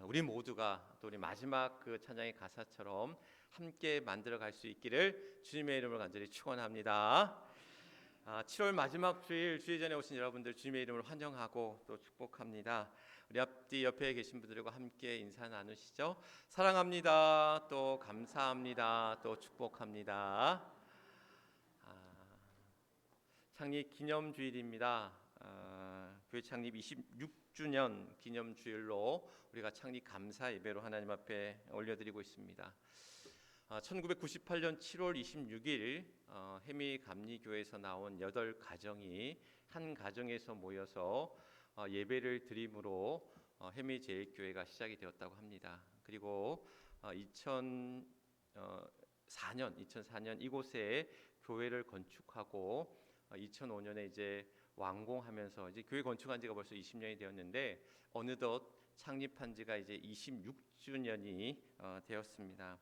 우리 모두가 또 우리 마지막 그 찬양의 가사처럼 함께 만들어 갈 수 있기를 주님의 이름으로 간절히 축원합니다. 7월 마지막 주일 주일전에 오신 여러분들 주님의 이름으로 환영하고 또 축복합니다. 우리 앞뒤 옆에 계신 분들과 함께 인사 나누시죠. 사랑합니다. 또 감사합니다. 또 축복합니다. 창립 기념 주일입니다. 교회 창립 26주년 기념 주일로 우리가 창립 감사 예배로 하나님 앞에 올려드리고 있습니다. 1998년 7월 26일 해미 감리교회에서 나온 8가정이 한 가정에서 모여서 예배를 드림으로 해미 제일교회가 시작이 되었다고 합니다. 그리고 2004년 이곳에 교회를 건축하고 2005년에 이제 완공하면서 이제 교회 건축한 지가 벌써 20년이 되었는데 어느덧 창립한 지가 이제 26주년이 되었습니다.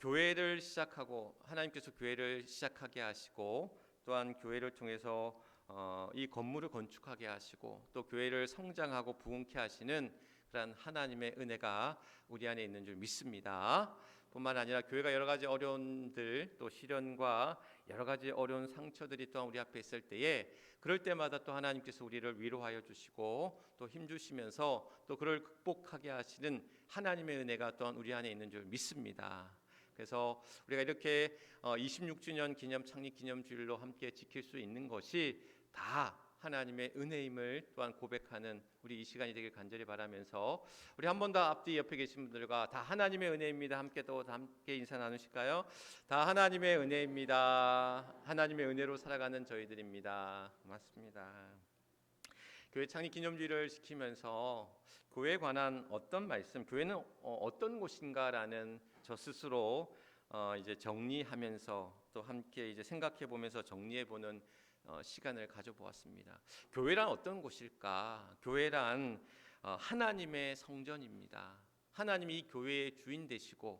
교회를 시작하고 하나님께서 교회를 시작하게 하시고 또한 교회를 통해서 이 건물을 건축하게 하시고 또 교회를 성장하고 부흥케 하시는 그런 하나님의 은혜가 우리 안에 있는 줄 믿습니다. 뿐만 아니라 교회가 여러 가지 어려움들 또 시련과 여러 가지 어려운 상처들이 또한 우리 앞에 있을 때에 그럴 때마다 또 하나님께서 우리를 위로하여 주시고 또 힘주시면서 또 그를 극복하게 하시는 하나님의 은혜가 또한 우리 안에 있는 줄 믿습니다. 그래서 우리가 이렇게 26주년 기념 창립 기념 주일로 함께 지킬 수 있는 것이 다 하나님의 은혜임을 또한 고백하는 우리 이 시간이 되길 간절히 바라면서 우리 한 번 더 앞뒤 옆에 계신 분들과 다 하나님의 은혜입니다. 함께 인사 나누실까요? 다 하나님의 은혜입니다. 하나님의 은혜로 살아가는 저희들입니다. 고맙습니다. 교회 창립 기념주일을 지키면서 교회에 관한 어떤 말씀, 교회는 어떤 곳인가라는 저 스스로 이제 정리하면서 또 함께 이제 생각해 보면서 정리해 보는 시간을 가져보았습니다. 교회란 어떤 곳일까? 교회란 하나님의 성전입니다. 하나님이 이 교회의 주인 되시고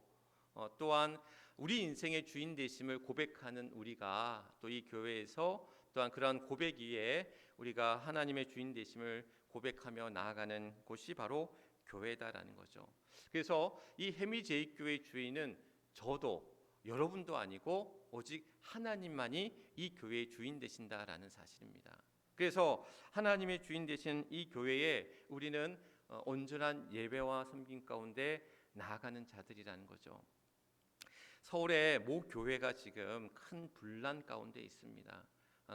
또한 우리 인생의 주인 되심을 고백하는 우리가 또 이 교회에서 또한 그러한 고백 위에 우리가 하나님의 주인 되심을 고백하며 나아가는 곳이 바로 교회다라는 거죠. 그래서 이 해미제일교회 주인은 저도 여러분도 아니고 오직 하나님만이 이 교회의 주인 되신다라는 사실입니다. 그래서 하나님의 주인 되신 이 교회에 우리는 온전한 예배와 섬김 가운데 나아가는 자들이라는 거죠. 서울의 모 교회가 지금 큰 분란 가운데 있습니다.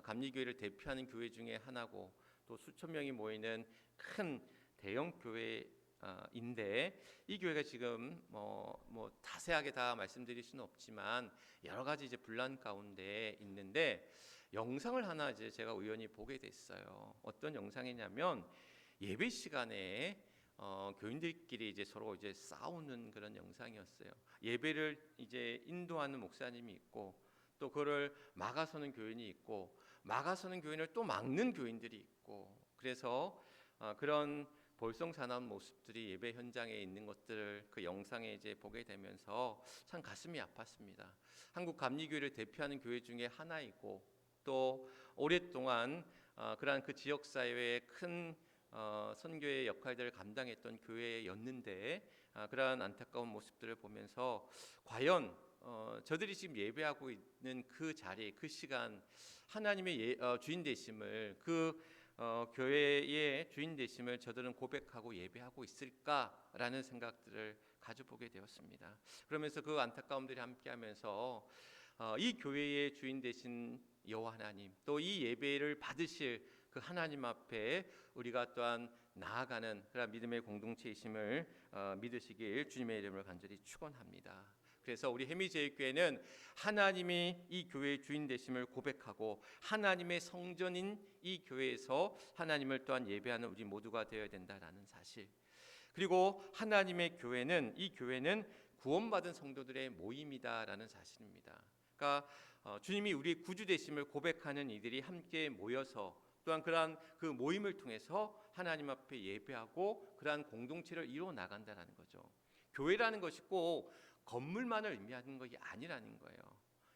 감리교회를 대표하는 교회 중에 하나고 또 수천 명이 모이는 큰 대형 교회인데 이 교회가 지금 뭐 자세하게 다 말씀드릴 수는 없지만 여러 가지 이제 분란 가운데 있는데 영상을 하나 이제 제가 우연히 보게 됐어요. 어떤 영상이냐면 예배 시간에 교인들끼리 이제 서로 이제 싸우는 그런 영상이었어요. 예배를 이제 인도하는 목사님이 있고 또 그를 막아서는 교인이 있고 막아서는 교인을 또 막는 교인들이 있고 그래서 그런 볼썽사나운 모습들이 예배 현장에 있는 것들을 그 영상에 이제 보게 되면서 참 가슴이 아팠습니다. 한국 감리교회를 대표하는 교회 중에 하나이고 또 오랫동안 그러한 그 지역 사회의 큰 선교의 역할들을 감당했던 교회였는데 그러한 안타까운 모습들을 보면서 과연 저들이 지금 예배하고 있는 그 자리, 그 시간 하나님의 주인 되심을 그 교회의 주인 되심을 저들은 고백하고 예배하고 있을까라는 생각들을 가져보게 되었습니다. 그러면서 그 안타까움들이 함께하면서 이 교회의 주인 되신 여호와 하나님 또 이 예배를 받으실 그 하나님 앞에 우리가 또한 나아가는 그런 믿음의 공동체이심을 믿으시길 주님의 이름으로 간절히 축원합니다. 그래서 우리 해미제일교회는 하나님이 이 교회의 주인 되심을 고백하고 하나님의 성전인 이 교회에서 하나님을 또한 예배하는 우리 모두가 되어야 된다라는 사실. 그리고 하나님의 교회는 이 교회는 구원받은 성도들의 모임이다라는 사실입니다. 그러니까 주님이 우리 구주 되심을 고백하는 이들이 함께 모여서 또한 그러한 그 모임을 통해서 하나님 앞에 예배하고 그러한 공동체를 이루어 나간다는 거죠. 교회라는 것이 꼭 건물만을 의미하는 것이 아니라는 거예요.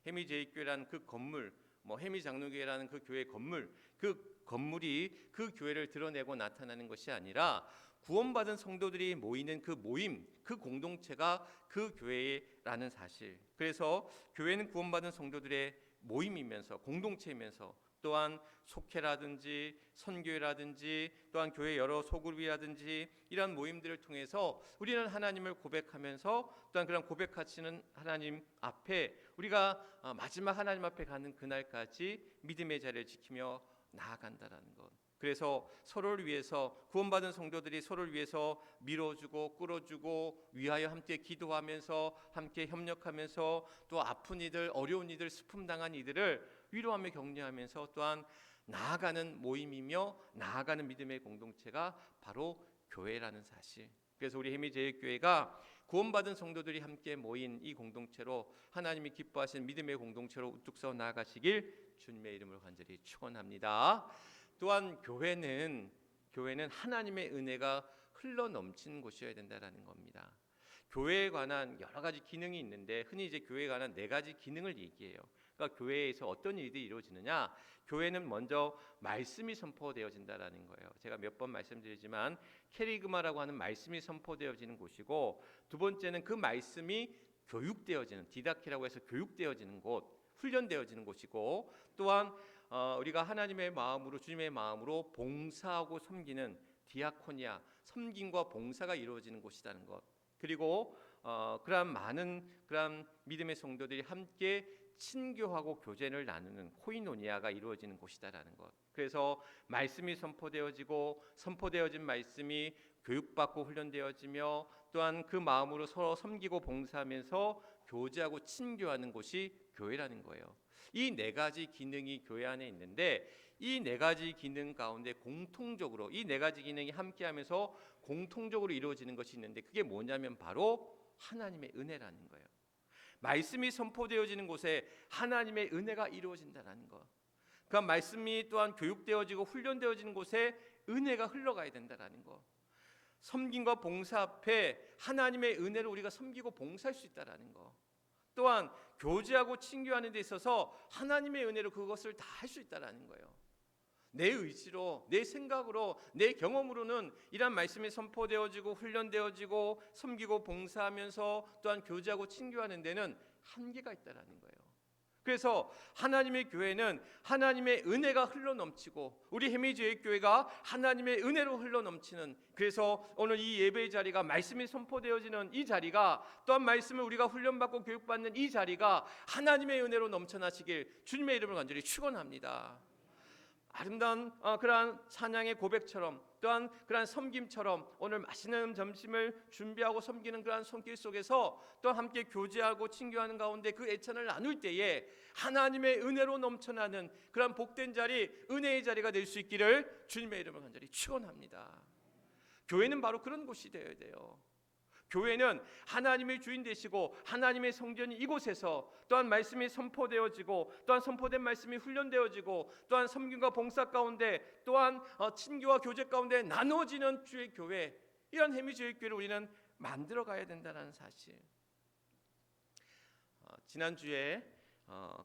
해미제일교회라는 그 건물, 해미장로교회라는 그 교회 건물, 그 건물이 그 교회를 드러내고 나타나는 것이 아니라 구원받은 성도들이 모이는 그 모임, 그 공동체가 그 교회라는 사실. 그래서 교회는 구원받은 성도들의 모임이면서 공동체이면서 또한 속회라든지 선교회라든지 또한 교회 여러 소그룹이라든지 이러한 모임들을 통해서 우리는 하나님을 고백하면서 또한 그런 고백하시는 하나님 앞에 우리가 마지막 하나님 앞에 가는 그날까지 믿음의 자리를 지키며 나아간다라는 것. 그래서 서로를 위해서 구원받은 성도들이 서로를 위해서 밀어주고 끌어주고 위하여 함께 기도하면서 함께 협력하면서 또 아픈 이들 어려운 이들 슬픔당한 이들을 위로하며 격려하면서 또한 나아가는 모임이며 나아가는 믿음의 공동체가 바로 교회라는 사실. 그래서 우리 해미제일교회가 구원받은 성도들이 함께 모인 이 공동체로 하나님이 기뻐하시는 믿음의 공동체로 우뚝 서 나아가시길 주님의 이름으로 간절히 축원합니다. 또한 교회는 하나님의 은혜가 흘러넘치는 곳이어야 된다라는 겁니다. 교회에 관한 여러 가지 기능이 있는데 흔히 이제 교회에 관한 4가지 기능을 얘기해요. 그러니까 교회에서 어떤 일들이 이루어지느냐? 교회는 먼저 말씀이 선포되어진다라는 거예요. 제가 몇 번 말씀드리지만 캐리그마라고 하는 말씀이 선포되어지는 곳이고, 두 번째는 그 말씀이 교육되어지는 디다키라고 해서 교육되어지는 곳, 훈련되어지는 곳이고, 또한 우리가 하나님의 마음으로 주님의 마음으로 봉사하고 섬기는 디아코니아, 섬김과 봉사가 이루어지는 곳이라는 것. 그리고 그러한 많은 그러한 믿음의 성도들이 함께 친교하고 교제를 나누는 코이노니아가 이루어지는 곳이다라는 것. 그래서 말씀이 선포되어지고 선포되어진 말씀이 교육받고 훈련되어지며 또한 그 마음으로 서로 섬기고 봉사하면서 교제하고 친교하는 곳이 교회라는 거예요. 이 4가지 기능이 교회 안에 있는데 이 4가지 기능 가운데 공통적으로 이 4가지 기능이 함께하면서 공통적으로 이루어지는 것이 있는데 그게 뭐냐면 바로 하나님의 은혜라는 거예요. 말씀이 선포되어지는 곳에 하나님의 은혜가 이루어진다는 것. 그 말씀이 또한 교육되어지고 훈련되어지는 곳에 은혜가 흘러가야 된다는 것. 섬김과 봉사 앞에 하나님의 은혜를 우리가 섬기고 봉사할 수 있다는 것. 또한 교제하고 친교하는 데 있어서 하나님의 은혜로 그것을 다 할 수 있다는 거예요. 내 의지로, 내 생각으로, 내 경험으로는 이런 말씀이 선포되어지고 훈련되어지고 섬기고 봉사하면서 또한 교제하고 친교하는 데는 한계가 있다는 거예요. 그래서 하나님의 교회는 하나님의 은혜가 흘러넘치고 우리 해미제일교회가 하나님의 은혜로 흘러넘치는, 그래서 오늘 이 예배의 자리가 말씀이 선포되어지는 이 자리가 또한 말씀을 우리가 훈련받고 교육받는 이 자리가 하나님의 은혜로 넘쳐나시길 주님의 이름을 간절히 축원합니다. 아름다운 그러한 찬양의 고백처럼 또한 그러한 섬김처럼 오늘 맛있는 점심을 준비하고 섬기는 그러한 손길 속에서 또 함께 교제하고 친교하는 가운데 그 애찬을 나눌 때에 하나님의 은혜로 넘쳐나는 그러한 복된 자리, 은혜의 자리가 될 수 있기를 주님의 이름을 간절히 축원합니다. 교회는 바로 그런 곳이 되어야 돼요. 교회는 하나님의 주인 되시고 하나님의 성전이 이곳에서 또한 말씀이 선포되어지고 또한 선포된 말씀이 훈련되어지고 또한 섬김과 봉사 가운데 또한 친교와 교제 가운데 나눠지는 주의 교회, 이런 해미제일교회를 우리는 만들어 가야 된다는 사실. 지난주에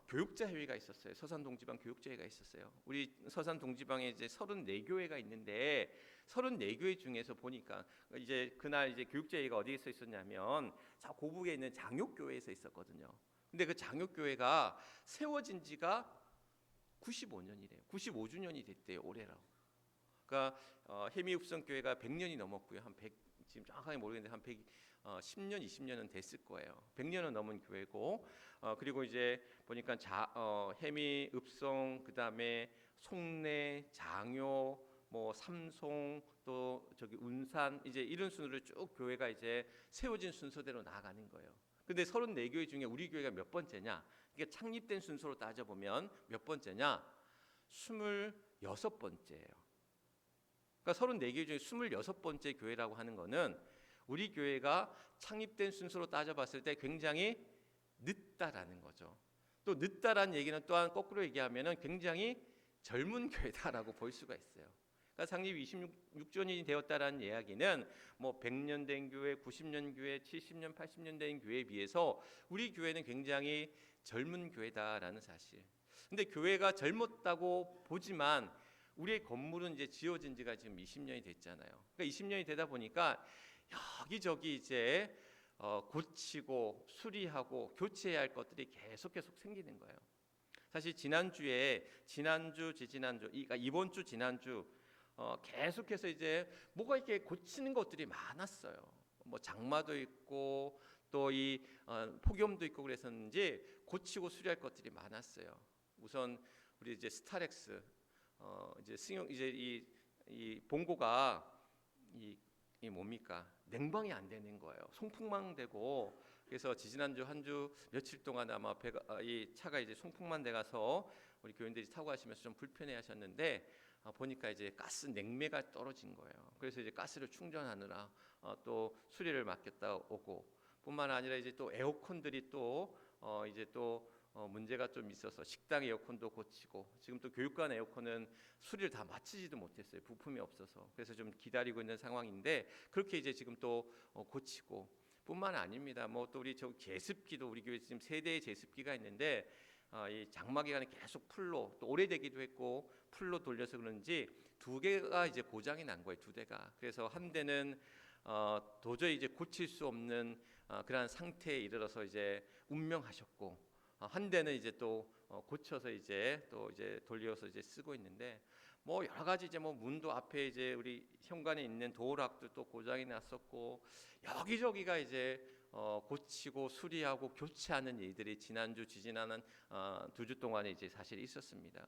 교육자 회의가 있었어요. 서산동지방 교육자 회의가 있었어요. 우리 서산동지방에 이제 34교회가 있는데 34교회 중에서 보니까 이제 그날 이제 교육자 회의가 어디에서 있었냐면 저 고북에 있는 장욕교회에서 있었거든요. 근데 그 장욕교회가 세워진 지가 95년이래요. 95주년이 됐대요, 올해로. 그러니까 해미읍성교회가 100년이 넘었고요. 한 100, 지금 정확하게 모르겠는데 한 10년, 20년은 됐을 거예요. 100년은 넘은 교회고, 그리고 이제 보니까 해미읍성, 그다음에 송내, 장요, 뭐 삼송, 또 저기 운산, 이제 이런 순으로 쭉 교회가 이제 세워진 순서대로 나아가는 거예요. 근데 34교회 중에 우리 교회가 몇 번째냐? 이게 창립된 순서로 따져보면 몇 번째냐? 26번째예요. 그러니까 34교회 중에 26번째 교회라고 하는 거는 우리 교회가 창립된 순서로 따져봤을 때 굉장히 늦다라는 거죠. 또 늦다라는 얘기는 또한 거꾸로 얘기하면 굉장히 젊은 교회다라고 볼 수가 있어요. 그러니까 창립 26주년이 되었다라는 이야기는 뭐 100년 된 교회, 90년 교회, 70년, 80년 된 교회에 비해서 우리 교회는 굉장히 젊은 교회다라는 사실. 근데 교회가 젊었다고 보지만 우리의 건물은 이제 지어진 지가 지금 20년이 됐잖아요. 그러니까 20년이 되다 보니까 여기저기 이제 고치고 수리하고 교체해야 할 것들이 계속 생기는 거예요. 사실 지난주, 그러니까 이번 주, 지난주 계속해서 이제 뭐가 이렇게 고치는 것들이 많았어요. 뭐 장마도 있고 또 이 폭염도 있고 그래서인지 고치고 수리할 것들이 많았어요. 우선 우리 이제 스타렉스 이제 승용 이제 이 본고가 이 뭡니까? 냉방이 안 되는 거예요. 송풍만 되고 그래서 지난주 한 주 며칠 동안 아마 이 차가 이제 송풍만 돼 가서 우리 교인들이 타고 가시면서 좀 불편해하셨는데 보니까 이제 가스 냉매가 떨어진 거예요. 그래서 이제 가스를 충전하느라 또 수리를 맡겼다 오고 뿐만 아니라 이제 또 에어컨들이 또 이제 또 문제가 좀 있어서 식당 에어컨도 고치고 지금 또 교육관 에어컨은 수리를 다 마치지도 못했어요. 부품이 없어서. 그래서 좀 기다리고 있는 상황인데 그렇게 이제 지금 또 고치고 뿐만 아닙니다. 뭐 또 우리 저 제습기도 우리 교회 지금 세 대의 제습기가 있는데 이 장마 기간에 계속 풀로 또 오래되기도 했고 풀로 돌려서 그런지 두 개가 이제 고장이 난 거예요. 두 대가. 그래서 한 대는 도저히 이제 고칠 수 없는 그러한 상태에 이르러서 이제 운명하셨고 한 대는 이제 또 고쳐서 이제 또 이제 돌려서 이제 쓰고 있는데 뭐 여러 가지 이제 뭐 문도 앞에 이제 우리 현관에 있는 도어락도 또 고장이 났었고 여기저기가 이제 고치고 수리하고 교체하는 일들이 지난주 지지난한 2주 동안에 이제 사실 있었습니다.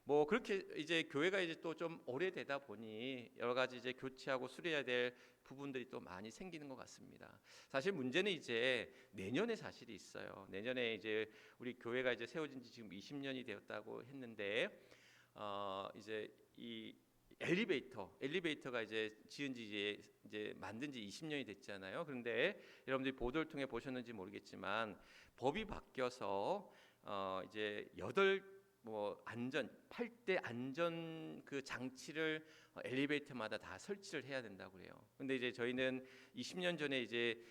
뭐 그렇게 이제 교회가 이제 또 좀 오래되다 보니 여러 가지 이제 교체하고 수리해야 될 부분들이 또 많이 생기는 것 같습니다. 사실 문제는 이제 내년에 사실이 있어요. 내년에 이제 우리 교회가 이제 세워진 지 지금 20년이 되었다고 했는데 이제 이 엘리베이터가 이제 지은 지 이제 만든 지 20년이 됐잖아요. 그런데 여러분들이 보도를 통해 보셨는지 모르겠지만 법이 바뀌어서 이제 8대 안전 그 장치를 엘리베이터마다 다 설치를 해야 된다고 그래요. 근데 이제 저희는 20년 전에 이제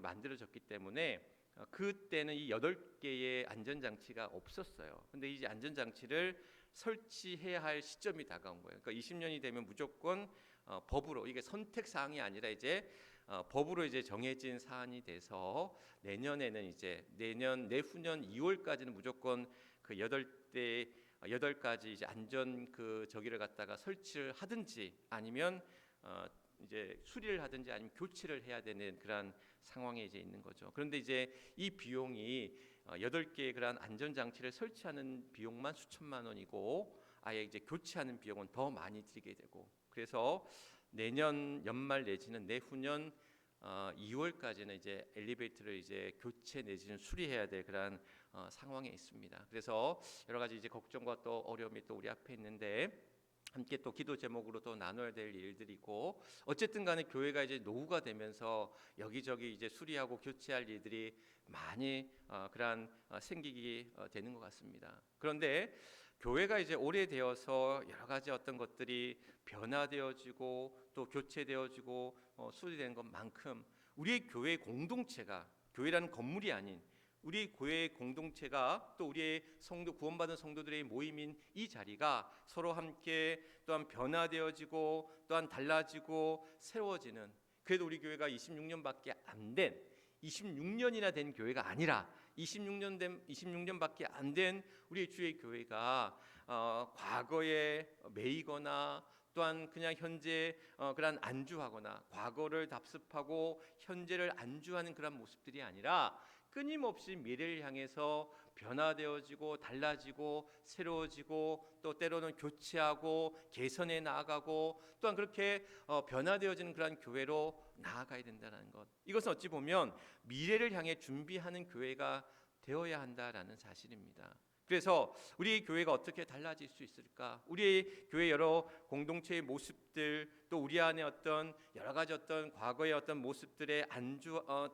만들어졌기 때문에 그때는 이 8개의 안전 장치가 없었어요. 근데 이제 안전 장치를 설치해야 할 시점이 다가온 거예요. 그러니까 20년이 되면 무조건 법으로 이게 선택 사항이 아니라 이제 법으로 이제 정해진 사안이 돼서 내년에는 이제 내후년 2월까지는 무조건 그 8가지 이제 안전 그 저기를 갖다가 설치를 하든지 아니면 이제 수리를 하든지 아니면 교체를 해야 되는 그런 상황에 이제 있는 거죠. 그런데 이제 이 비용이 8개의 그런 안전 장치를 설치하는 비용만 수천만 원이고 아예 이제 교체하는 비용은 더 많이 들게 되고 그래서 내년 연말 내지는 내후년 2월까지는 이제 엘리베이터를 이제 교체 내지는 수리해야 될 그런 상황에 있습니다. 그래서 여러 가지 이제 걱정과 또 어려움이 또 우리 앞에 있는데 함께 또 기도 제목으로 또 나눠야 될 일들이고 어쨌든 간에 교회가 이제 노후가 되면서 여기저기 이제 수리하고 교체할 일들이 많이 그러한 생기게 되는 것 같습니다. 그런데 교회가 이제 오래되어서 여러 가지 어떤 것들이 변화되어지고 또 교체되어지고 수리되는 것만큼 우리의 교회 공동체가 교회라는 건물이 아닌 우리 교회의 공동체가 또 우리의 성도 구원받은 성도들의 모임인 이 자리가 서로 함께 또한 변화되어지고 또한 달라지고 새로워지는 그래도 우리 교회가 26년밖에 안 된 26년이나 된 교회가 아니라 26년밖에 안 된 우리 주의 교회가 과거에 매이거나 또한 그냥 현재 그런 안주하거나 과거를 답습하고 현재를 안주하는 그런 모습들이 아니라 끊임없이 미래를 향해서 변화되어지고 달라지고 새로워지고 또 때로는 교체하고 개선해 나아가고 또한 그렇게 변화되어지는 그런 교회로 나아가야 된다는 것. 이것은 어찌 보면 미래를 향해 준비하는 교회가 되어야 한다라는 사실입니다. 그래서 우리 교회가 어떻게 달라질 수 있을까? 우리 교회 여러 공동체의 모습들 또 우리 안에 어떤 여러 가지 어떤 과거의 어떤 모습들의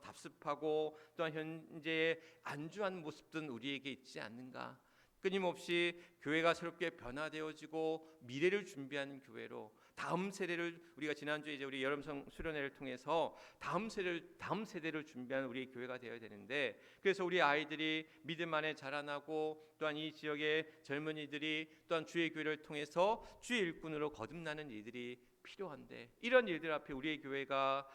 답습하고 또한 현재의 안주한 모습들은 우리에게 있지 않는가? 끊임없이 교회가 새롭게 변화되어지고 미래를 준비하는 교회로 다음 세대를 우리가 지난주에 이제 우리 여름성 수련회를 통해서 다음 세대를 준비하는 우리 교회가 되어야 되는데, 그래서 우리 아이들이 믿음 안에 자라나고 또한 이 지역의 젊은이들이 또한 주의 교회를 통해서 주의 일꾼으로 거듭나는 일들이 필요한데, 이런 일들 앞에 우리의 교회가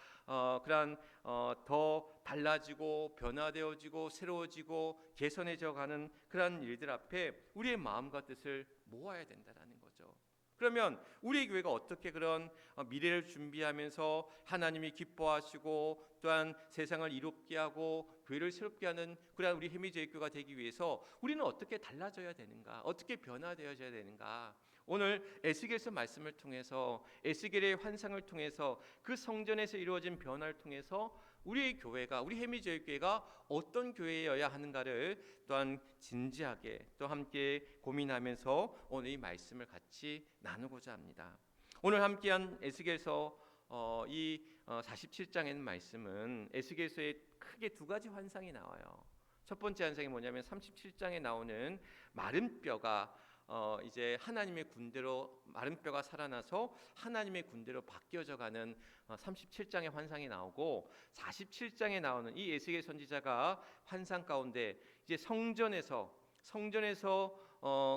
더 달라지고 변화되어지고 새로워지고 개선해져 가는 그러한 일들 앞에 우리의 마음과 뜻을 모아야 된다라는 거죠. 그러면 우리 교회가 어떻게 그런 미래를 준비하면서 하나님이 기뻐하시고 또한 세상을 이롭게 하고 교회를 새롭게 하는 그런 우리 해미제일교가 되기 위해서 우리는 어떻게 달라져야 되는가, 어떻게 변화되어져야 되는가. 오늘 에스겔서 말씀을 통해서, 에스겔의 환상을 통해서, 그 성전에서 이루어진 변화를 통해서 우리 교회가, 우리 해미제일교회가 어떤 교회여야 하는가를 또한 진지하게 또 함께 고민하면서 오늘 이 말씀을 같이 나누고자 합니다. 오늘 함께한 에스겔서 47장에 있는 말씀은 에스겔서에 크게 두 가지 환상이 나와요. 첫 번째 환상이 뭐냐면 37장에 나오는 마른 뼈가 이제 하나님의 군대로, 마른 뼈가 살아나서 하나님의 군대로 바뀌어져 가는 37장의 환상이 나오고, 47장에 나오는 이 에스겔 선지자가 환상 가운데 이제 성전에서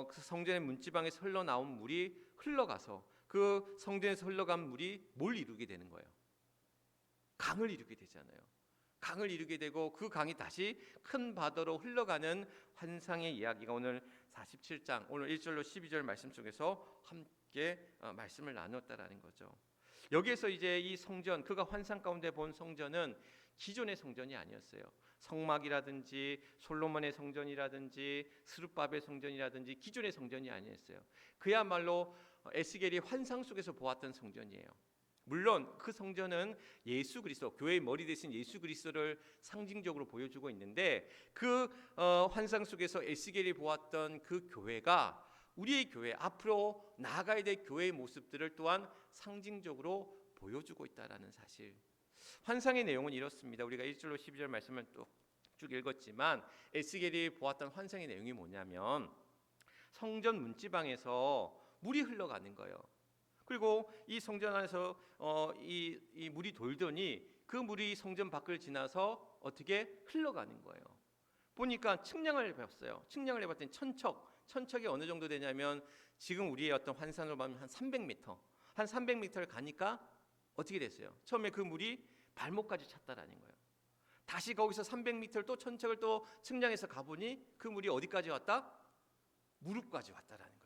그 성전의 문지방에서 흘러나온 물이 흘러가서 그 성전에서 흘러간 물이 뭘 이루게 되는 거예요? 강을 이루게 되잖아요. 강을 이루게 되고 그 강이 다시 큰 바다로 흘러가는 환상의 이야기가 오늘 47장 오늘 1절로 12절 말씀 속에서 함께 말씀을 나눴다라는 거죠. 여기에서 이제 이 성전, 그가 환상 가운데 본 성전은 기존의 성전이 아니었어요. 성막이라든지 솔로몬의 성전이라든지 스룹바벨 성전이라든지 기존의 성전이 아니었어요. 그야말로 에스겔이 환상 속에서 보았던 성전이에요. 물론 그 성전은 예수 그리스도, 교회의 머리 대신 예수 그리스도를 상징적으로 보여주고 있는데, 그 환상 속에서 에스겔이 보았던 그 교회가 우리의 교회, 앞으로 나아가야 될 교회의 모습들을 또한 상징적으로 보여주고 있다는 사실. 환상의 내용은 이렇습니다. 우리가 1절로 12절 말씀을 쭉 읽었지만 에스겔이 보았던 환상의 내용이 뭐냐면, 성전 문지방에서 물이 흘러가는 거예요. 그리고 이 성전 안에서 이 물이 돌더니 그 물이 성전 밖을 지나서 어떻게 흘러가는 거예요. 보니까 측량을 해봤어요. 측량을 해봤더니 천척이 어느 정도 되냐면, 지금 우리의 어떤 환상을 보면 한 300m를 가니까 어떻게 됐어요? 처음에 그 물이 발목까지 찼다라는 거예요. 다시 거기서 300m를 또 천척을 또 측량해서 가보니 그 물이 어디까지 왔다? 무릎까지 왔다라는 거예요.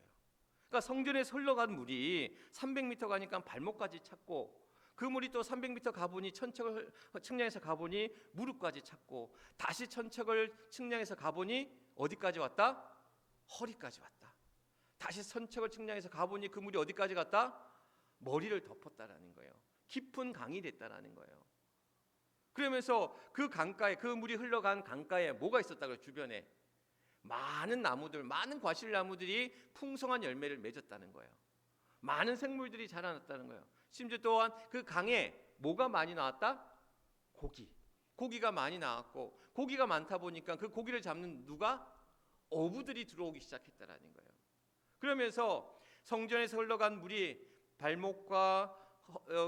그러니까 성전에서 흘러간 물이 300m 가니까 발목까지 찼고, 그 물이 또 300m 가보니 천척을 측량해서 가보니 무릎까지 찼고, 다시 천척을 측량해서 가보니 어디까지 왔다? 허리까지 왔다. 다시 천척을 측량해서 가보니 그 물이 어디까지 갔다? 머리를 덮었다라는 거예요. 깊은 강이 됐다라는 거예요. 그러면서 그 강가에, 그 물이 흘러간 강가에 뭐가 있었다고요? 주변에 많은 나무들, 많은 과실나무들이 풍성한 열매를 맺었다는 거예요. 많은 생물들이 자라났다는 거예요. 심지어 또한 그 강에 뭐가 많이 나왔다? 고기가 많이 나왔고, 고기가 많다 보니까 그 고기를 잡는 누가? 어부들이 들어오기 시작했다라는 거예요. 그러면서 성전에서 흘러간 물이 발목과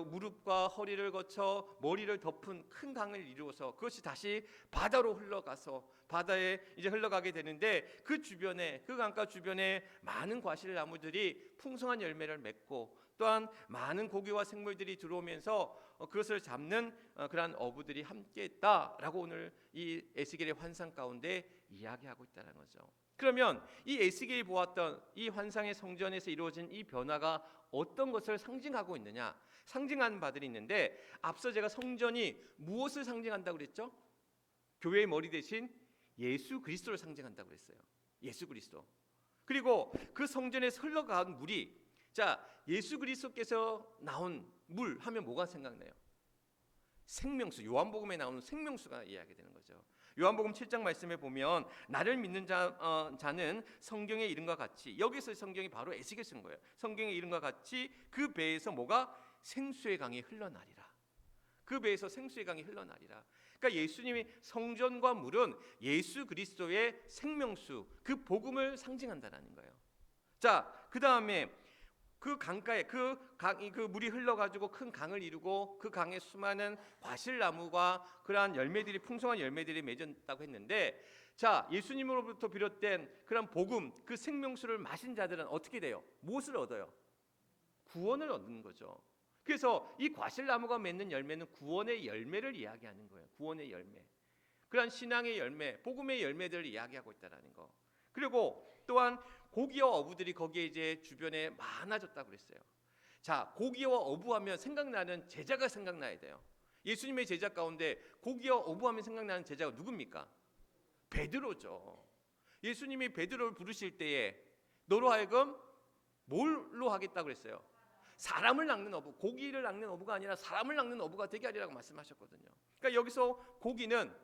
무릎과 허리를 거쳐 머리를 덮은 큰 강을 이루어서 그것이 다시 바다로 흘러가서 바다에 이제 흘러가게 되는데, 그 주변에, 그 강가 주변에 많은 과실나무들이 풍성한 열매를 맺고, 또한 많은 고기와 생물들이 들어오면서 그것을 잡는 그러한 어부들이 함께했다라고 오늘 이 에스겔의 환상 가운데 이야기하고 있다는 거죠. 그러면 이 에스겔이 보았던 이 환상의 성전에서 이루어진 이 변화가 어떤 것을 상징하고 있느냐, 상징하는 바들이 있는데, 앞서 제가 성전이 무엇을 상징한다고 그랬죠? 교회의 머리 대신 예수 그리스도를 상징한다고 그랬어요. 예수 그리스도. 그리고 그 성전에서 흘러간 물이, 자, 예수 그리스도께서 나온 물 하면 뭐가 생각나요? 생명수, 요한복음에 나오는 생명수가 이야기되는 거죠. 요한복음 7장 말씀에 보면 나를 믿는 자는 성경의 이름과 같이, 여기서 성경이 바로 에스겔 쓴 거예요. 성경의 이름과 같이 그 배에서 뭐가? 생수의 강이 흘러나리라. 그 배에서 생수의 강이 흘러나리라. 그러니까 예수님이, 성전과 물은 예수 그리스도의 생명수, 그 복음을 상징한다는 거예요. 자, 그 다음에 그 강가에 그 물이 흘러가지고 큰 강을 이루고 그 강에 수많은 과실나무가 그러한 열매들이 풍성한 열매들이 맺었다고 했는데, 자, 예수님으로부터 비롯된 그런 복음, 그 생명수를 마신 자들은 어떻게 돼요? 무엇을 얻어요? 구원을 얻는 거죠. 그래서 이 과실나무가 맺는 열매는 구원의 열매를 이야기하는 거예요. 구원의 열매. 그러한 신앙의 열매, 복음의 열매들을 이야기하고 있다라는 거. 그리고 또한 고기와 어부들이 거기에 이제 주변에 많아졌다고 그랬어요. 자, 고기와 어부하면 생각나는 제자가 생각나야 돼요. 예수님의 제자 가운데 고기와 어부하면 생각나는 제자가 누굽니까? 베드로죠. 예수님이 베드로를 부르실 때에 너로 하여금 뭘로 하겠다고 그랬어요? 사람을 낚는 어부, 고기를 낚는 어부가 아니라 사람을 낚는 어부가 되게 하리라고 말씀하셨거든요. 그러니까 여기서 고기는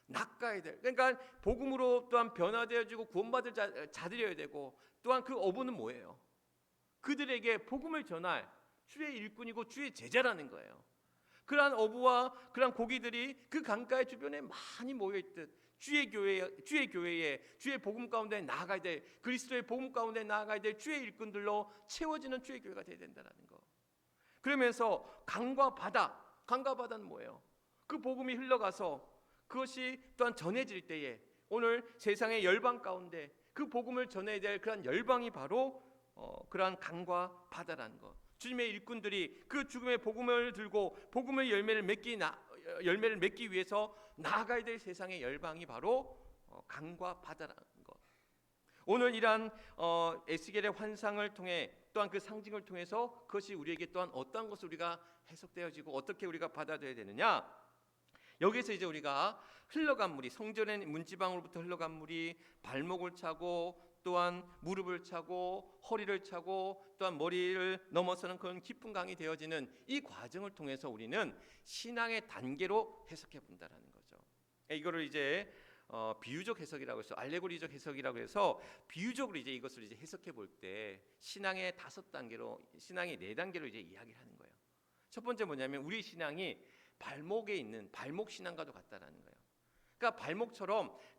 낚아야 될, 그러니까 복음으로 또한 변화되어지고 구원받을 자들이어야 되고, 또한 그 어부는 뭐예요? 그들에게 복음을 전할 주의 일꾼이고 주의 제자라는 거예요. 그러한 어부와 그러한 고기들이 그 강가의 주변에 많이 모여있듯 주의 교회에 주의 복음 가운데 나아가야 될, 그리스도의 복음 가운데 나아가야 될 주의 일꾼들로 채워지는 주의 교회가 되어야 된다는 거. 그러면서 강과 바다는 뭐예요? 그 복음이 흘러가서 그것이 또한 전해질 때에 오늘 세상의 열방 가운데 그 복음을 전해야 될 그런 열방이 바로 그러한 강과 바다라는 것. 주님의 일꾼들이 그 죽음의 복음을 들고 복음의 열매를 맺기 위해서 나아가야 될 세상의 열방이 바로 강과 바다라는 것. 오늘 이러한 에스겔의 환상을 통해 또한 그 상징을 통해서 그것이 우리에게 또한 어떠한 것을 우리가 해석되어지고 어떻게 우리가 받아들여야 되느냐. 여기서 이제 우리가 흘러간 물이, 성전의 문지방으로부터 흘러간 물이 발목을 차고 또한 무릎을 차고 허리를 차고 또한 머리를 넘어서는 그런 깊은 강이 되어지는 이 과정을 통해서 우리는 신앙의 단계로 해석해 본다라는 거죠. 이거를 이제 비유적 해석이라고 해서, 알레고리적 해석이라고 해서 비유적으로 이제 이것을 이제 해석해 볼 때 신앙의 5단계로, 신앙의 4단계로 이제 이야기를 하는 거예요. 첫 번째 뭐냐면 우리 신앙이 발목에 있는 발목 신앙과도 같다라는 거예요. 그러니까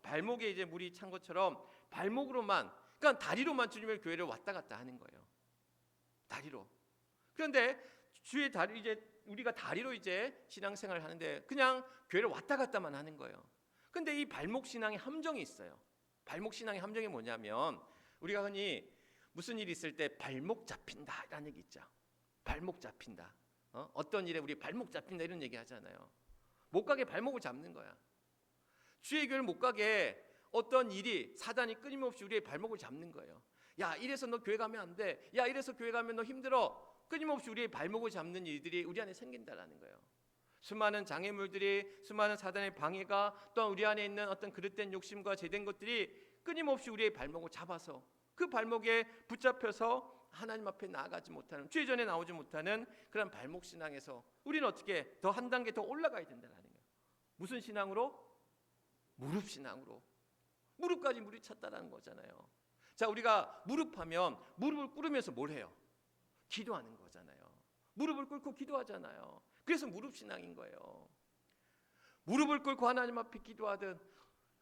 발목에 이제 물이 찬 것처럼 발목으로만, 그러니까 다리로만 주님의 교회를 왔다 갔다 하는 거예요. 다리로. 그런데 주의 다리, 이제 우리가 다리로 이제 신앙생활을 하는데 그냥 교회를 왔다 갔다만 하는 거예요. 근데 이 발목 신앙의 함정이 있어요. 발목 신앙의 함정이 뭐냐면 우리가 흔히 무슨 일이 있을 때 발목 잡힌다라는 얘기 있죠. 발목 잡힌다. 어떤 일에 우리 발목 잡힌다 이런 얘기 하잖아요. 못 가게 발목을 잡는 거야. 주의 교회를 못 가게 어떤 일이, 사단이 끊임없이 우리의 발목을 잡는 거예요. 야, 이래서 너 교회 가면 안 돼. 야, 이래서 교회 가면 너 힘들어. 끊임없이 우리의 발목을 잡는 일들이 우리 안에 생긴다라는 거예요. 수많은 장애물들이, 수많은 사단의 방해가, 또한 우리 안에 있는 어떤 그릇된 욕심과 죄된 것들이 끊임없이 우리의 발목을 잡아서 그 발목에 붙잡혀서 하나님 앞에 나아가지 못하는, 주의 전에 나오지 못하는 그런 발목 신앙에서 우리는 어떻게 더 한 단계 더 올라가야 된다는 거예요. 무슨 신앙으로? 무릎 신앙으로. 무릎까지 물이 찼다라는 거잖아요. 자, 우리가 무릎하면 무릎을 꿇으면서 뭘 해요? 기도하는 거잖아요. 무릎을 꿇고 기도하잖아요. 그래서 무릎 신앙인 거예요. 무릎을 꿇고 하나님 앞에 기도하든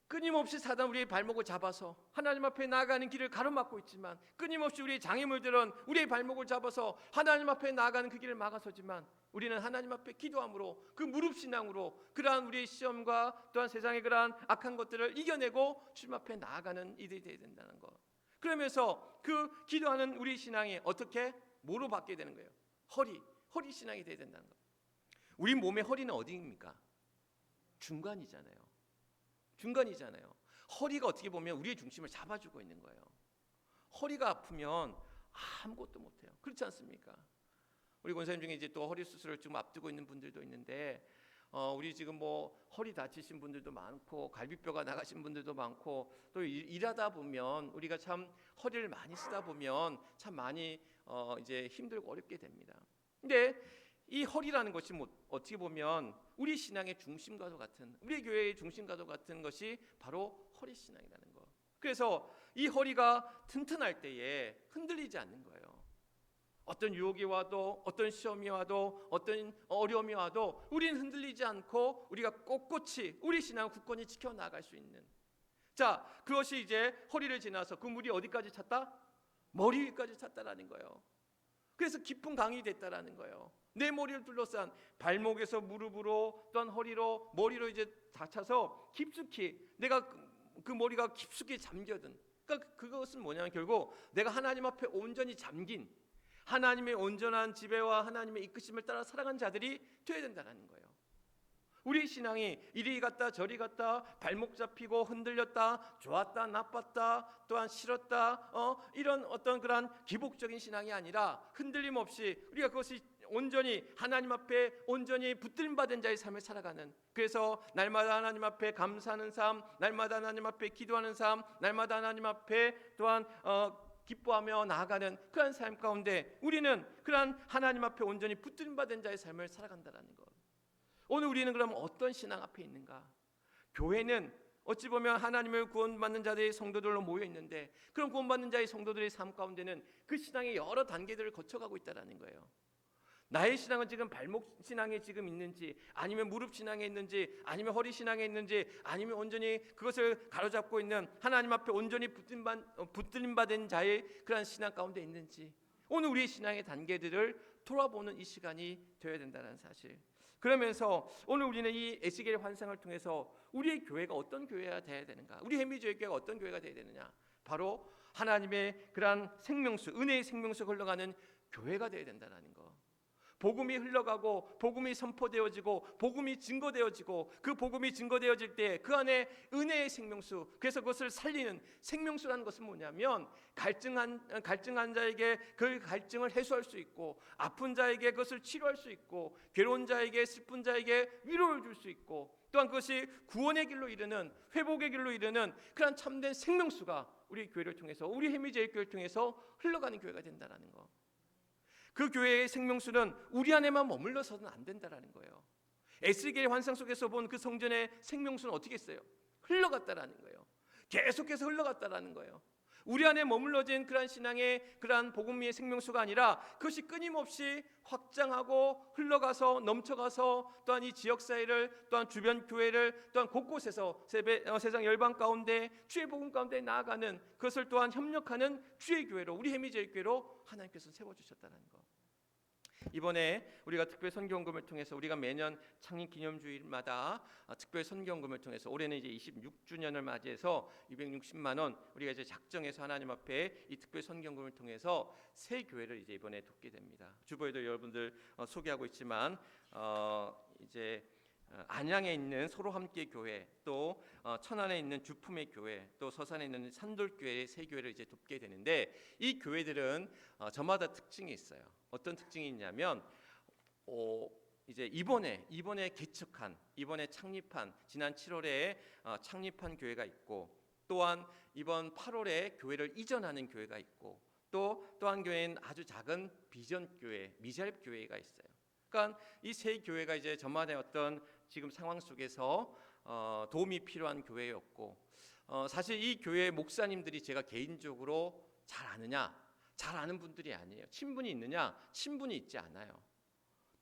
끊임없이 사단 우리의 발목을 잡아서 하나님 앞에 나아가는 길을 가로막고 있지만, 끊임없이 우리의 장애물들은 우리의 발목을 잡아서 하나님 앞에 나아가는 그 길을 막아서지만, 우리는 하나님 앞에 기도함으로 그 무릎 신앙으로 그러한 우리의 시험과 또한 세상의 그러한 악한 것들을 이겨내고 주님 앞에 나아가는 이들이 되어야 된다는 것. 그러면서 그 기도하는 우리 신앙이 어떻게 뭐로 바뀌게 되는 거예요? 허리 신앙이 되어야 된다는 것. 우리 몸의 허리는 어디입니까? 중간이잖아요. 허리가 어떻게 보면 우리의 중심을 잡아주고 있는 거예요. 허리가 아프면 아무것도 못해요. 그렇지 않습니까? 우리 권사님 중에 이제 또 허리 수술을 지금 앞두고 있는 분들도 있는데, 우리 지금 뭐 허리 다치신 분들도 많고 갈비뼈가 나가신 분들도 많고, 또 일하다 보면 우리가 참 허리를 많이 쓰다 보면 참 많이 이제 힘들고 어렵게 됩니다. 근데 이 허리라는 것이 뭐 어떻게 보면 우리 신앙의 중심과도 같은, 우리 교회의 중심과도 같은 것이 바로 허리 신앙이라는 거. 그래서 이 허리가 튼튼할 때에 흔들리지 않는 거예요. 어떤 유혹이 와도, 어떤 시험이 와도, 어떤 어려움이 와도 우리는 흔들리지 않고 우리가 꼿꼿이 우리 신앙을 굳건히 지켜나갈 수 있는, 자, 그것이 이제 허리를 지나서 그 물이 어디까지 찼다? 머리 위까지 찼다라는 거예요. 그래서 깊은 강이 됐다라는 거예요. 내 머리를 둘러싼 발목에서 무릎으로 또한 허리로 머리로 이제 닫혀서 깊숙이 내가 그 머리가 깊숙이 잠겨든, 그러니까 그것은 뭐냐면 결국 내가 하나님 앞에 온전히 잠긴, 하나님의 온전한 지배와 하나님의 이끄심을 따라 살아간 자들이 되어야 된다는 거예요. 우리 신앙이 이리 갔다 저리 갔다 발목 잡히고 흔들렸다 좋았다 나빴다 또한 싫었다 이런 어떤 그런 기복적인 신앙이 아니라 흔들림 없이 우리가 그것이 온전히 하나님 앞에 온전히 붙들림 받은 자의 삶을 살아가는, 그래서 날마다 하나님 앞에 감사하는 삶, 날마다 하나님 앞에 기도하는 삶, 날마다 하나님 앞에 또한 기뻐하며 나아가는 그런 삶 가운데 우리는 그런 하나님 앞에 온전히 붙들림 받은 자의 삶을 살아간다는 것. 오늘 우리는 그럼 어떤 신앙 앞에 있는가? 교회는 어찌 보면 하나님을 구원받는 자들의 성도들로 모여 있는데, 그런 구원받는 자의 성도들의 삶 가운데는 그 신앙의 여러 단계들을 거쳐가고 있다는 거예요. 나의 신앙은 지금 발목 신앙에 지금 있는지, 아니면 무릎 신앙에 있는지, 아니면 허리 신앙에 있는지, 아니면 온전히 그것을 가로잡고 있는 하나님 앞에 온전히 붙들림 받은 자의 그런 신앙 가운데 있는지, 오늘 우리의 신앙의 단계들을 돌아보는 이 시간이 되어야 된다는 사실. 그러면서 오늘 우리는 이 에스겔 환상을 통해서 우리의 교회가 어떤 교회가 되어야 되는가, 우리 해미교회 교회가 어떤 교회가 되어야 되느냐, 바로 하나님의 그러한 생명수, 은혜의 생명수가 흘러가는 교회가 되어야 된다는 거. 복음이 흘러가고 복음이 선포되어지고 복음이 증거되어지고 그 복음이 증거되어질 때 그 안에 은혜의 생명수, 그래서 그것을 살리는 생명수라는 것은 뭐냐면 갈증한 자에게 그 갈증을 해소할 수 있고, 아픈 자에게 그것을 치료할 수 있고, 괴로운 자에게 슬픈 자에게 위로를 줄 수 있고, 또한 그것이 구원의 길로 이르는, 회복의 길로 이르는 그런 참된 생명수가 우리 교회를 통해서, 우리 해미제일교회를 통해서 흘러가는 교회가 된다는 거. 그 교회의 생명수는 우리 안에만 머물러서는 안 된다라는 거예요. 에스겔 환상 속에서 본 그 성전의 생명수는 어떻게 했어요? 흘러갔다라는 거예요. 계속해서 흘러갔다라는 거예요. 우리 안에 머물러진 그러한 신앙의 그러한 복음의 생명수가 아니라 그것이 끊임없이 확장하고 흘러가서 넘쳐가서 또한 이 지역사회를, 또한 주변 교회를, 또한 곳곳에서 세상 열방 가운데 주의 복음 가운데 나아가는, 그것을 또한 협력하는 주의 교회로, 우리 해미제일교회로 하나님께서 세워주셨다는 것. 이번에 우리가 특별 선교헌금을 통해서 우리가 매년 창립기념주일마다 특별 선교헌금을 통해서 올해는 이제 26주년을 맞이해서 260만 원 우리가 이제 작정해서 하나님 앞에 이 특별 선교헌금을 통해서 새 교회를 이제 이번에 돕게 됩니다. 주보에도 여러분들 소개하고 있지만 이제 안양에 있는 소로함께 교회, 또 천안에 있는 주품의 교회, 또 서산에 있는 산돌교회 세 교회를 이제 돕게 되는데, 이 교회들은 저마다 특징이 있어요. 어떤 특징이 있냐면 이제 이번에 개척한, 이번에 창립한, 지난 7월에 창립한 교회가 있고, 또한 이번 8월에 교회를 이전하는 교회가 있고, 또 한 교회는 아주 작은 비전 교회, 미샬 교회가 있어요. 그러니까 이 세 교회가 이제 저마다의 어떤 지금 상황 속에서 도움이 필요한 교회였고, 사실 이 교회 목사님들이 제가 개인적으로 잘 아느냐, 잘 아는 분들이 아니에요. 친분이 있느냐, 친분이 있지 않아요.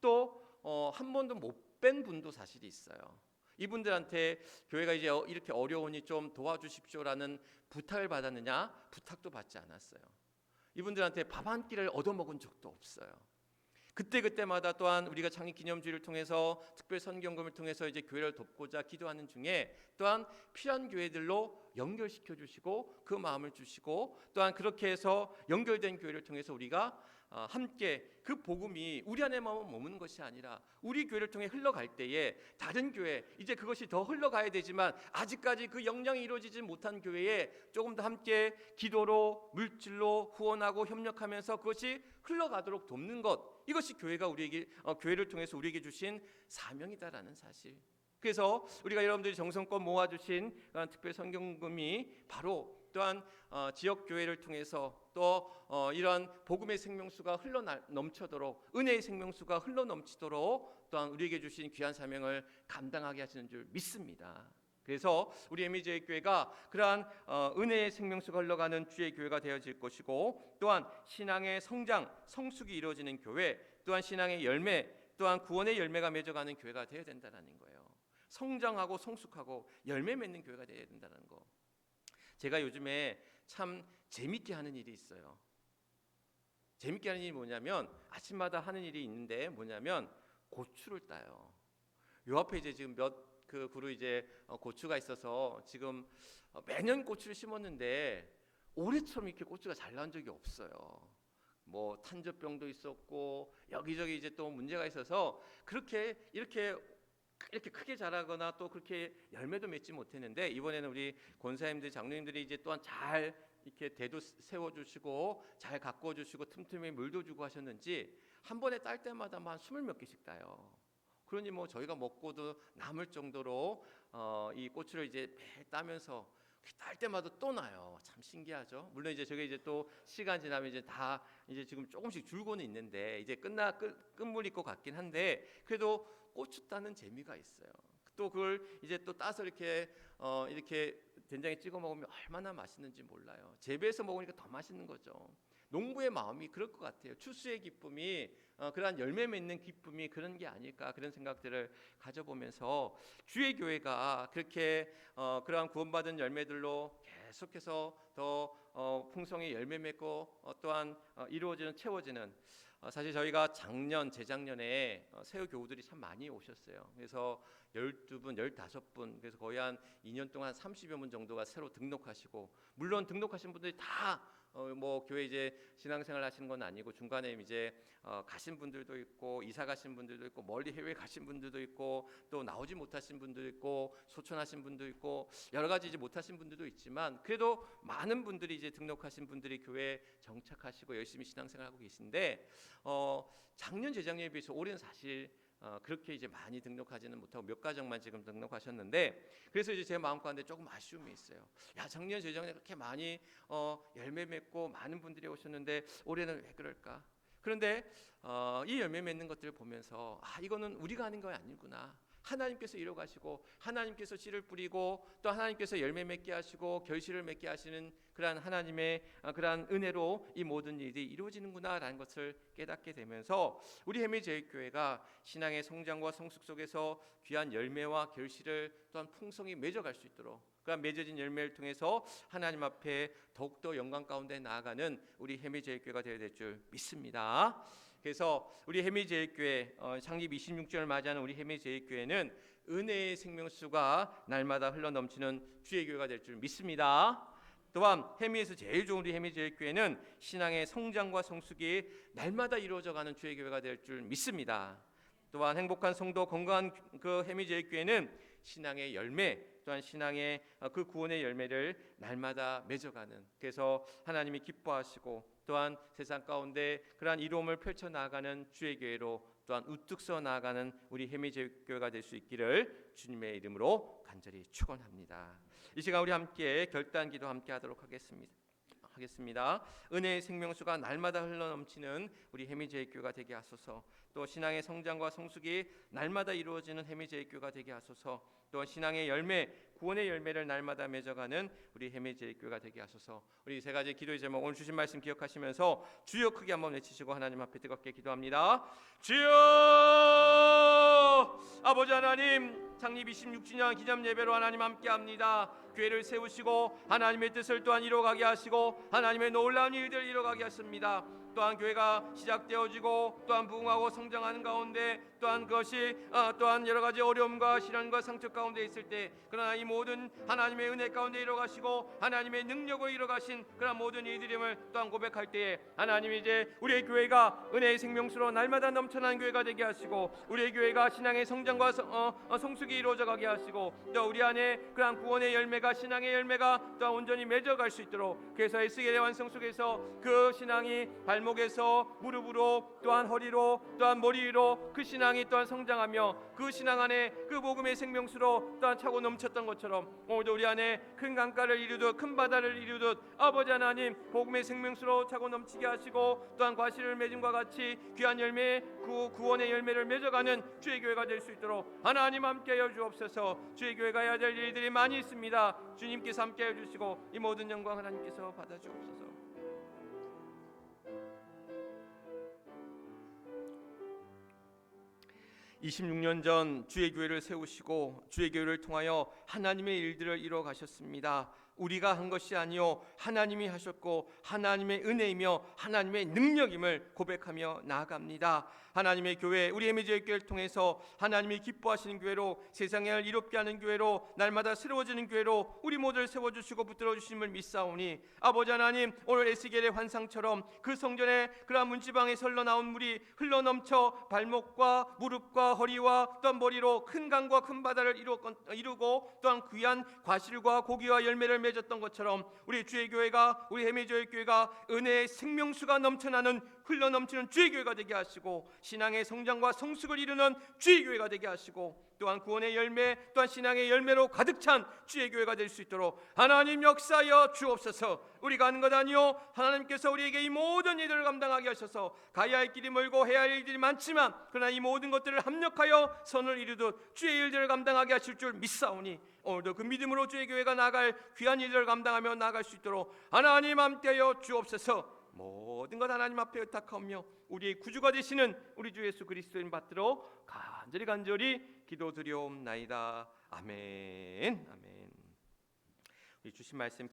또 한 번도 못 뵌 분도 사실 있어요. 이분들한테 교회가 이제 이렇게 어려우니 좀 도와주십시오라는 부탁을 받았느냐, 부탁도 받지 않았어요. 이분들한테 밥 한 끼를 얻어먹은 적도 없어요. 그때마다 또한 우리가 창립기념주의를 통해서 특별 선교헌금을 통해서 이제 교회를 돕고자 기도하는 중에 또한 필요한 교회들로 연결시켜 주시고 그 마음을 주시고, 또한 그렇게 해서 연결된 교회를 통해서 우리가 함께 그 복음이 우리 안에만 머무는 것이 아니라 우리 교회를 통해 흘러갈 때에 다른 교회, 이제 그것이 더 흘러가야 되지만 아직까지 그 영향이 이루어지지 못한 교회에 조금 더 함께 기도로, 물질로 후원하고 협력하면서 그것이 흘러가도록 돕는 것, 이것이 교회가 우리에게 교회를 통해서 우리에게 주신 사명이다라는 사실. 그래서 우리가 여러분들이 정성껏 모아주신 특별 선교금이 바로 또한 지역 교회를 통해서 또 이러한 복음의 생명수가 흘러 넘치도록, 은혜의 생명수가 흘러 넘치도록 또한 우리에게 주신 귀한 사명을 감당하게 하시는 줄 믿습니다. 그래서 우리 해미제일 교회가 그러한 은혜의 생명수가 흘러가는 주의 교회가 되어질 것이고, 또한 신앙의 성장, 성숙이 이루어지는 교회, 또한 신앙의 열매, 또한 구원의 열매가 맺어가는 교회가 되어야 된다는 거예요. 성장하고 성숙하고 열매 맺는 교회가 되어야 된다는 거. 제가 요즘에 참 재밌게 하는 일이 있어요. 재밌게 하는 일이 뭐냐면 아침마다 하는 일이 있는데 뭐냐면 고추를 따요. 요 앞에 이제 지금 몇 그 그루 이제 고추가 있어서 지금 매년 고추를 심었는데 올해처럼 이렇게 고추가 잘 나온 적이 없어요. 뭐 탄저병도 있었고 여기저기 이제 또 문제가 있어서 그렇게 이렇게 크게 자라거나 또 그렇게 열매도 맺지 못했는데, 이번에는 우리 권사님들 장로님들이 이제 또한 잘 이렇게 대도 세워주시고 잘 가꿔주시고 틈틈이 물도 주고 하셨는지 한 번에 딸 때마다 한 20몇 개씩 따요. 그러니 뭐 저희가 먹고도 남을 정도로 이 고추를 이제 매일 따면서 딸 때마다 또 나요. 참 신기하죠. 물론 이제 저게 이제 또 시간 지나면 이제 다 이제 지금 조금씩 줄고는 있는데 이제 끝물일 것 같긴 한데, 그래도 고추 따는 재미가 있어요. 또 그걸 이제 또 따서 이렇게 된장에 찍어 먹으면 얼마나 맛있는지 몰라요. 재배해서 먹으니까 더 맛있는 거죠. 농부의 마음이 그럴 것 같아요. 추수의 기쁨이 그러한 열매 맺는 기쁨이 그런 게 아닐까, 그런 생각들을 가져보면서 주의 교회가 그렇게 그러한 구원받은 열매들로 계속해서 더 풍성히 열매 맺고 또한 이루어지는 채워지는, 사실 저희가 재작년에 새우 교우들이 참 많이 오셨어요. 그래서 12분, 15분, 그래서 거의 한 2년 동안 30여 분 정도가 새로 등록하시고, 물론 등록하신 분들이 다 뭐 교회 이제 신앙생활 하시는 건 아니고 중간에 이제 가신 분들도 있고 이사 가신 분들도 있고 멀리 해외 가신 분들도 있고 또 나오지 못하신 분들도 있고 소천하신 분도 있고 여러 가지 이제 못하신 분들도 있지만, 그래도 많은 분들이 이제 등록하신 분들이 교회에 정착하시고 열심히 신앙생활하고 계신데, 작년 재작년에 비해서 올해는 사실 그렇게 이제 많이 등록하지는 못하고 몇 가정만 지금 등록하셨는데, 그래서 이제 제 마음 가운데 조금 아쉬움이 있어요. 야, 작년 재작년에 그렇게 많이 열매 맺고 많은 분들이 오셨는데 올해는 왜 그럴까? 그런데 이 열매 맺는 것들을 보면서 이거는 우리가 하는 거 아니구나. 하나님께서 이뤄가시고 하나님께서 씨를 뿌리고 또 하나님께서 열매 맺게 하시고 결실을 맺게 하시는 그러한 하나님의 그러한 은혜로 이 모든 일이 이루어지는구나라는 것을 깨닫게 되면서 우리 해미제일교회가 신앙의 성장과 성숙 속에서 귀한 열매와 결실을 또한 풍성히 맺어갈 수 있도록, 그러한 맺어진 열매를 통해서 하나님 앞에 더욱더 영광 가운데 나아가는 우리 해미제일교회가 되어야 될 줄 믿습니다. 그래서 우리 해미제일교회 창립 26주년을 맞이하는 우리 해미제일교회는 은혜의 생명수가 날마다 흘러넘치는 주의 교회가 될 줄 믿습니다. 또한 해미에서 제일 좋은 우리 해미제일교회는 신앙의 성장과 성숙이 날마다 이루어져가는 주의 교회가 될 줄 믿습니다. 또한 행복한 성도, 건강한 그 해미제일교회는 신앙의 열매, 또한 신앙의 그 구원의 열매를 날마다 맺어가는, 그래서 하나님이 기뻐하시고 또한 세상 가운데 그러한 이로움을 펼쳐나가는 주의 교회로 또한 우뚝 서 나아가는 우리 해미제일교회가 될 수 있기를 주님의 이름으로 간절히 축원합니다. 이 시간 우리 함께 결단기도 함께 하도록 하겠습니다. 은혜의 생명수가 날마다 흘러넘치는 우리 해미제일교회가 되게 하소서. 또 신앙의 성장과 성숙이 날마다 이루어지는 해미제일교회가 되게 하소서. 또 신앙의 열매, 구원의 열매를 날마다 맺어가는 우리 해미제일교회가 되게 하소서. 우리 세 가지 기도의 제목, 오늘 주신 말씀 기억하시면서 주여 크게 한번 외치시고 하나님 앞에 뜨겁게 기도합니다. 주여! 아버지 하나님, 창립 26주년 기념 예배로 하나님 함께합니다. 교회를 세우시고 하나님의 뜻을 또한 이루어가게 하시고 하나님의 놀라운 일들을 이루어가게 하십니다. 또한 교회가 시작되어지고 또한 부흥하고 성장하는 가운데 또한 그것이 또한 여러 가지 어려움과 시련과 상처 가운데 있을 때, 그러나 이 모든 하나님의 은혜 가운데 이루어가시고 하나님의 능력을 이루어가신 그런 모든 이들임을 또한 고백할 때에 하나님이 이제 우리의 교회가 은혜의 생명수로 날마다 넘쳐나는 교회가 되게 하시고 우리의 교회가 신앙의 성장과 성숙이 이루어져 가게 하시고 또 우리 안에 그런 구원의 열매가, 신앙의 열매가 또한 온전히 맺어갈 수 있도록, 그래서 에스겔의 완성 속에서 그 신앙이 발목에서 무릎으로 또한 허리로 또한 머리 위로 그 신앙이 또한 성장하며 그 신앙 안에 그 복음의 생명수로 또한 차고 넘쳤던 것처럼 오늘도 우리 안에 큰 강가를 이루듯 큰 바다를 이루듯 아버지 하나님 복음의 생명수로 차고 넘치게 하시고 또한 과실을 맺음과 같이 귀한 열매, 그 구원의 열매를 맺어가는 주의 교회가 될 수 있도록 하나님 함께하여 주옵소서. 주의 교회가 해야 될 일들이 많이 있습니다. 주님께서 함께해 주시고 이 모든 영광 하나님께서 받아 주옵소서. (26년) 전 주의 교회를 세우시고 주의 교회를 통하여 하나님의 일들을 이루어 가셨습니다. 우리가 한 것이 아니요 하나님이 하셨고 하나님의 은혜이며 하나님의 능력임을 고백하며 나아갑니다. 하나님의 교회, 우리 해미지의 교회를 통해서 하나님이 기뻐하시는 교회로, 세상을 이롭게 하는 교회로, 날마다 새로워지는 교회로 우리 모두를 세워주시고 붙들어 주심을 믿사오니, 아버지 하나님, 오늘 에스겔의 환상처럼 그 성전에 그러한 문지방에 설러 나온 물이 흘러넘쳐 발목과 무릎과 허리와 또한 머리로 큰 강과 큰 바다를 이루고 또한 귀한 과실과 고기와 열매를 맺었던 것처럼 우리 주의 교회가, 우리 해미지의 교회가 은혜의 생명수가 넘쳐나는, 흘러넘치는 주의 교회가 되게 하시고, 신앙의 성장과 성숙을 이루는 주의 교회가 되게 하시고, 또한 구원의 열매, 또한 신앙의 열매로 가득 찬 주의 교회가 될 수 있도록 하나님 역사하여 주옵소서. 우리가 하는 것 아니요 하나님께서 우리에게 이 모든 일들을 감당하게 하셔서, 가야 할 길이 멀고 해야 할 일들이 많지만 그러나 이 모든 것들을 합력하여 선을 이루듯 주의 일들을 감당하게 하실 줄 믿사오니, 오늘도 그 믿음으로 주의 교회가 나아갈 귀한 일들을 감당하며 나아갈 수 있도록 하나님 함께하여 주옵소서. 모든 것 하나님 앞에 의탁하며 우리의 구주가 되시는 우리 주 예수 그리스도인 받들어 간절히 기도드리옵나이다. 아멘. 아멘. 우리 주신 말씀